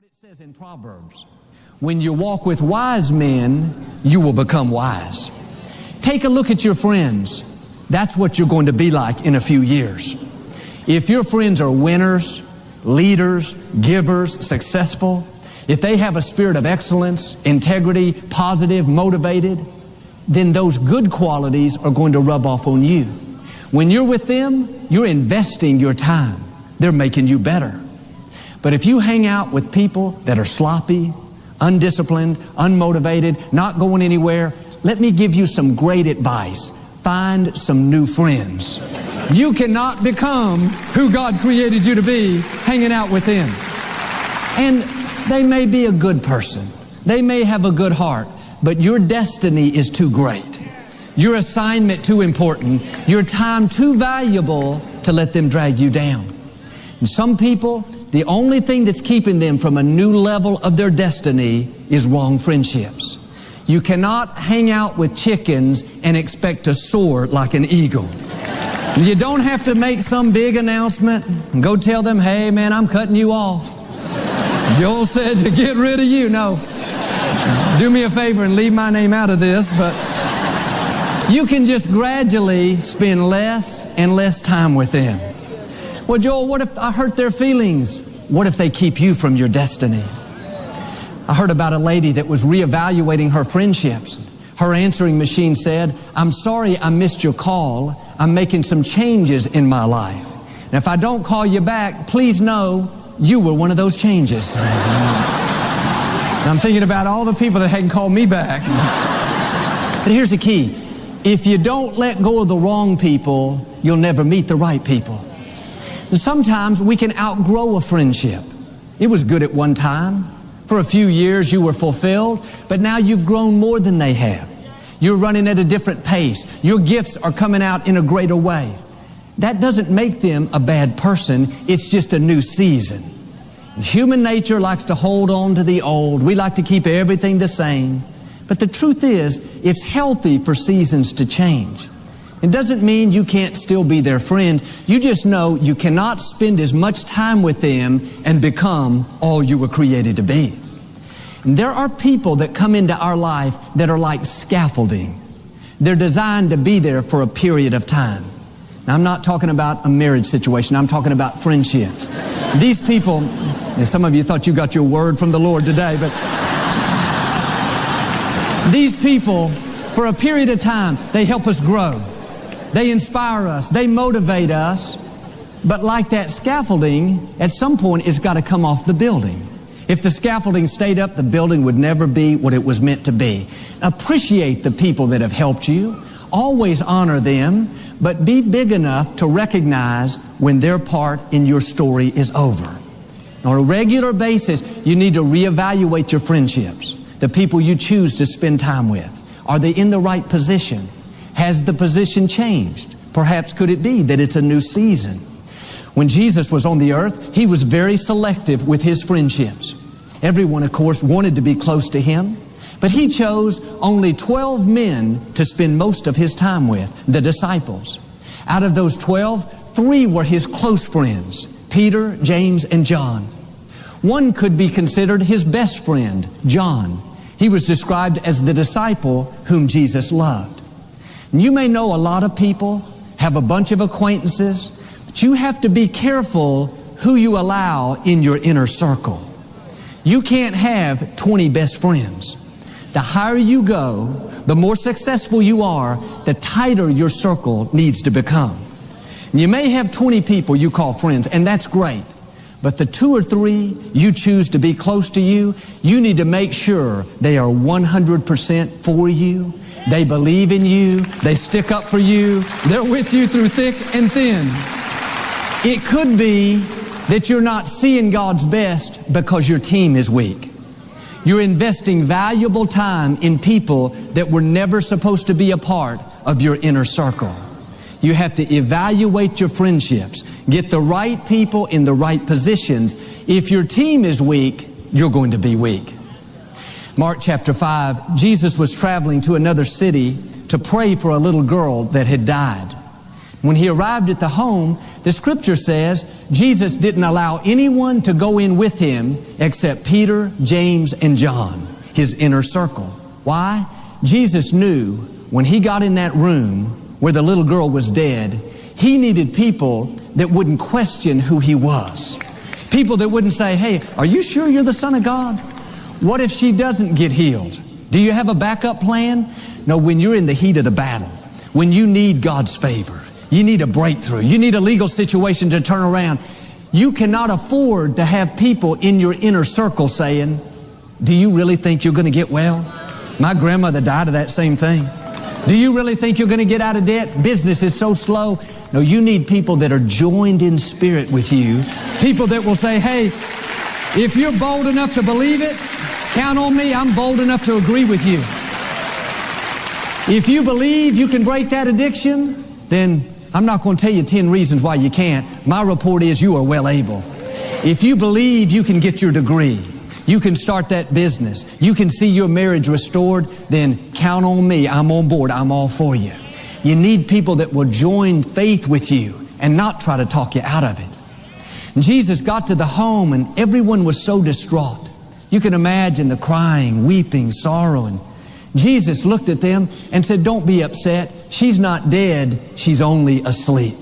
It says in Proverbs, when you walk with wise men, you will become wise. Take a look at your friends. That's what you're going to be like in a few years. If your friends are winners, leaders, givers, successful, if they have a spirit of excellence, integrity, positive, motivated, then those good qualities are going to rub off on you. When you're with them, you're investing your time. They're making you better. But if you hang out with people that are sloppy, undisciplined, unmotivated, not going anywhere, let me give you some great advice. Find some new friends. You cannot become who God created you to be hanging out with them. And they may be a good person. They may have a good heart, but your destiny is too great. Your assignment too important. Your time too valuable to let them drag you down. And some people, the only thing that's keeping them from a new level of their destiny is wrong friendships. You cannot hang out with chickens and expect to soar like an eagle. You don't have to make some big announcement and go tell them, hey man, I'm cutting you off. Joel said to get rid of you. No. Do me a favor and leave my name out of this, but you can just gradually spend less and less time with them. Well, Joel, what if I hurt their feelings? What if they keep you from your destiny? I heard about a lady that was reevaluating her friendships. Her answering machine said, I'm sorry I missed your call. I'm making some changes in my life. And if I don't call you back, please know you were one of those changes. And I'm thinking about all the people that hadn't called me back. But here's the key. If you don't let go of the wrong people, you'll never meet the right people. And sometimes we can outgrow a friendship. It was good at one time. For a few years you were fulfilled, but now you've grown more than they have. You're running at a different pace. Your gifts are coming out in a greater way. That doesn't make them a bad person. It's just a new season. Human nature likes to hold on to the old. We like to keep everything the same. But the truth is, it's healthy for seasons to change. It doesn't mean you can't still be their friend. You just know you cannot spend as much time with them and become all you were created to be. And there are people that come into our life that are like scaffolding. They're designed to be there for a period of time. Now, I'm not talking about a marriage situation. I'm talking about friendships. These people, and some of you thought you got your word from the Lord today, but these people, for a period of time, they help us grow. They inspire us. They motivate us. But like that scaffolding, at some point it's got to come off the building. If the scaffolding stayed up, the building would never be what it was meant to be. Appreciate the people that have helped you. Always honor them, but be big enough to recognize when their part in your story is over. On a regular basis, you need to reevaluate your friendships, the people you choose to spend time with. Are they in the right position? Has the position changed? Perhaps could it be that it's a new season? When Jesus was on the earth, He was very selective with His friendships. Everyone, of course, wanted to be close to Him, but He chose only 12 men to spend most of His time with, the disciples. Out of those 12, 3 were His close friends, Peter, James, and John. One could be considered His best friend, John. He was described as the disciple whom Jesus loved. You may know a lot of people, have a bunch of acquaintances, but you have to be careful who you allow in your inner circle. You can't have 20 best friends. The higher you go, the more successful you are, the tighter your circle needs to become. And you may have 20 people you call friends, and that's great. But the 2 or 3 you choose to be close to you, you need to make sure they are 100% for you. They believe in you. They stick up for you. They're with you through thick and thin. It could be that you're not seeing God's best because your team is weak. You're investing valuable time in people that were never supposed to be a part of your inner circle. You have to evaluate your friendships. Get the right people in the right positions. If your team is weak, you're going to be weak. Mark chapter 5, Jesus was traveling to another city to pray for a little girl that had died. When He arrived at the home, the scripture says Jesus didn't allow anyone to go in with him except Peter, James, and John, his inner circle. Why? Jesus knew when he got in that room where the little girl was dead, he needed people that wouldn't question who he was. People that wouldn't say, hey, are you sure you're the Son of God? What if she doesn't get healed? Do you have a backup plan? No, when you're in the heat of the battle, when you need God's favor, you need a breakthrough, you need a legal situation to turn around, you cannot afford to have people in your inner circle saying, do you really think you're going to get well? My grandmother died of that same thing. Do you really think you're going to get out of debt? Business is so slow. No, you need people that are joined in spirit with you. People that will say, hey, if you're bold enough to believe it, count on me. I'm bold enough to agree with you. If you believe you can break that addiction, then I'm not going to tell you 10 reasons why you can't. My report is you are well able. If you believe you can get your degree, you can start that business, you can see your marriage restored, then count on me. I'm on board. I'm all for you. You need people that will join faith with you and not try to talk you out of it. And Jesus got to the home and everyone was so distraught. You can imagine the crying, weeping, sorrow. And Jesus looked at them and said, don't be upset. She's not dead. She's only asleep.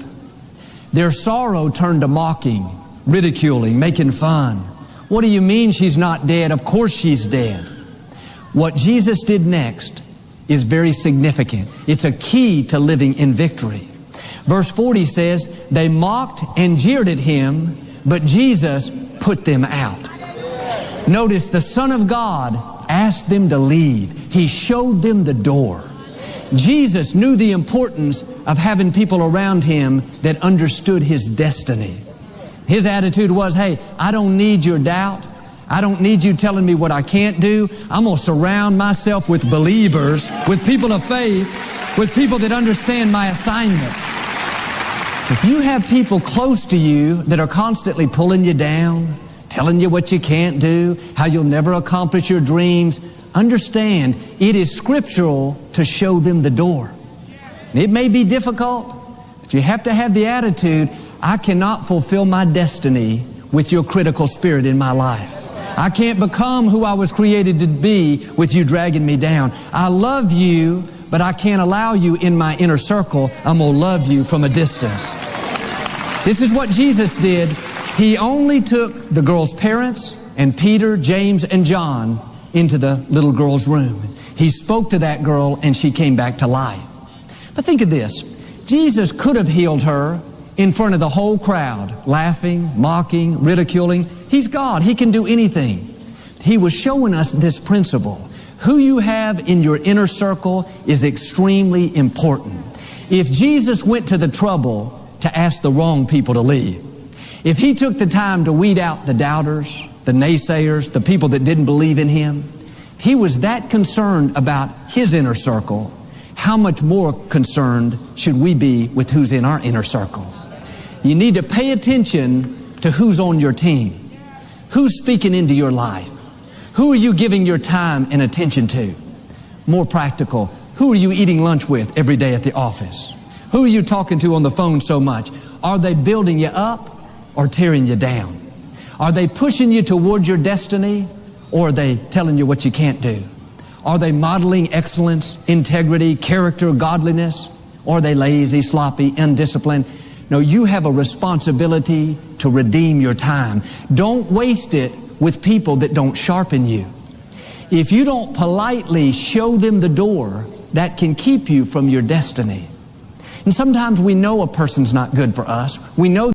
Their sorrow turned to mocking, ridiculing, making fun. What do you mean she's not dead? Of course she's dead. What Jesus did next is very significant. It's a key to living in victory. Verse 40 says, they mocked and jeered at him, but Jesus put them out. Notice the Son of God asked them to leave. He showed them the door. Jesus knew the importance of having people around him that understood his destiny. His attitude was, hey, I don't need your doubt. I don't need you telling me what I can't do. I'm going to surround myself with believers, with people of faith, with people that understand my assignment. If you have people close to you that are constantly pulling you down, telling you what you can't do, how you'll never accomplish your dreams, understand it is scriptural to show them the door. And it may be difficult, but you have to have the attitude, I cannot fulfill my destiny with your critical spirit in my life. I can't become who I was created to be with you dragging me down. I love you, but I can't allow you in my inner circle. I'm going to love you from a distance. This is what Jesus did. He only took the girl's parents and Peter, James, and John into the little girl's room. He spoke to that girl and she came back to life. But think of this. Jesus could have healed her in front of the whole crowd, laughing, mocking, ridiculing. He's God. He can do anything. He was showing us this principle. Who you have in your inner circle is extremely important. If Jesus went to the trouble to ask the wrong people to leave, if he took the time to weed out the doubters, the naysayers, the people that didn't believe in him, if he was that concerned about his inner circle, how much more concerned should we be with who's in our inner circle? You need to pay attention to who's on your team. Who's speaking into your life? Who are you giving your time and attention to? More practical, who are you eating lunch with every day at the office? Who are you talking to on the phone so much? Are they building you up or tearing you down? Are they pushing you toward your destiny or are they telling you what you can't do? Are they modeling excellence, integrity, character, godliness? Or are they lazy, sloppy, undisciplined? No, you have a responsibility to redeem your time. Don't waste it with people that don't sharpen you. If you don't politely show them the door, that can keep you from your destiny. And sometimes we know a person's not good for us. We know